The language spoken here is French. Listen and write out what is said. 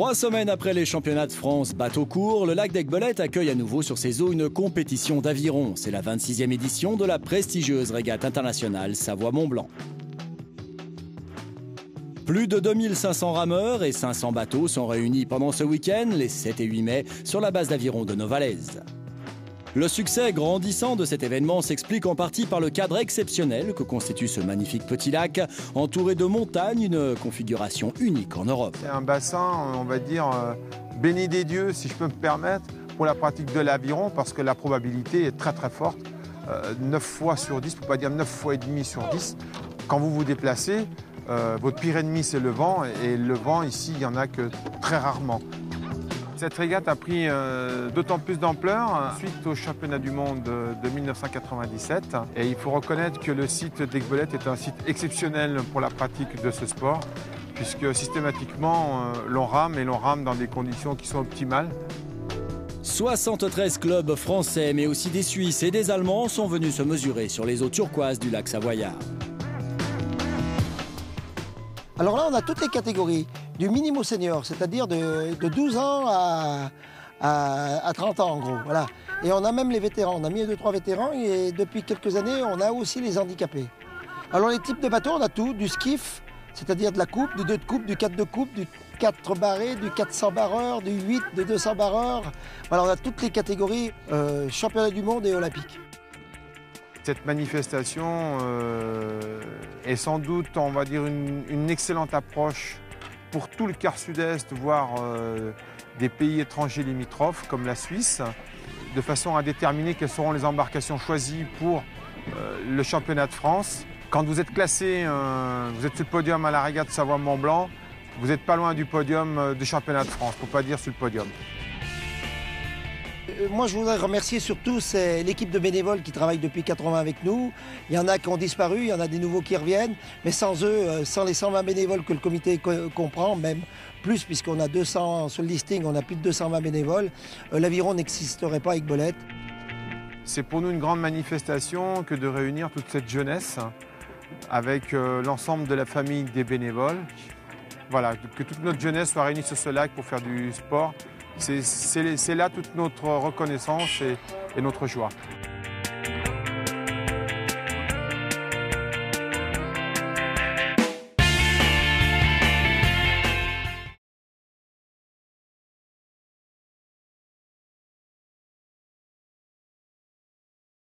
3 semaines après les championnats de France bateau court, le lac d'Aiguebelette accueille à nouveau sur ses eaux une compétition d'aviron. C'est la 26e édition de la prestigieuse régate internationale Savoie-Mont-Blanc. Plus de 2500 rameurs et 500 bateaux sont réunis pendant ce week-end, les 7 et 8 mai, sur la base d'aviron de Novalaise. Le succès grandissant de cet événement s'explique en partie par le cadre exceptionnel que constitue ce magnifique petit lac, entouré de montagnes, une configuration unique en Europe. C'est un bassin, on va dire, béni des dieux, si je peux me permettre, pour la pratique de l'aviron, parce que la probabilité est très très forte. 9 fois sur 10, pour ne pas dire 9 fois et demi sur 10, quand vous vous déplacez, votre pire ennemi c'est le vent, et le vent ici, il n'y en a que très rarement. Cette régate a pris d'autant plus d'ampleur suite au championnat du monde de 1997. Et il faut reconnaître que le site d'Aiguebelette est un site exceptionnel pour la pratique de ce sport, puisque systématiquement l'on rame dans des conditions qui sont optimales. 73 clubs français, mais aussi des Suisses et des Allemands sont venus se mesurer sur les eaux turquoises du lac Savoyard. Alors là, on a toutes les catégories, du minime au senior, c'est-à-dire de 12 ans à 30 ans en gros. Voilà. Et on a même les vétérans, on a mis 2-3 vétérans et depuis quelques années, on a aussi les handicapés. Alors les types de bateaux, on a tout, du skiff, c'est-à-dire de la coupe, du 2 de coupe, du 4 de coupe, du 4 barré, du 400 barreurs, du 8, de 200 barreurs. Voilà, on a toutes les catégories, championnat du monde et olympique. Cette manifestation est sans doute, on va dire, une excellente approche pour tout le quart sud-est, voire des pays étrangers limitrophes comme la Suisse, de façon à déterminer quelles seront les embarcations choisies pour le championnat de France. Quand vous êtes classé, vous êtes sur le podium à la régate Savoie-Mont-Blanc, vous n'êtes pas loin du podium du championnat de France, pour ne pas dire sur le podium. Moi, je voudrais remercier surtout l'équipe de bénévoles qui travaillent depuis 80 avec nous. Il y en a qui ont disparu, il y en a des nouveaux qui reviennent. Mais sans eux, sans les 120 bénévoles que le comité comprend, même plus, puisqu'on a 200 sur le listing, on a plus de 220 bénévoles, l'aviron n'existerait pas avec Aiguebelette. C'est pour nous une grande manifestation que de réunir toute cette jeunesse avec l'ensemble de la famille des bénévoles. Voilà, que toute notre jeunesse soit réunie sur ce lac pour faire du sport. C'est là toute notre reconnaissance et notre joie.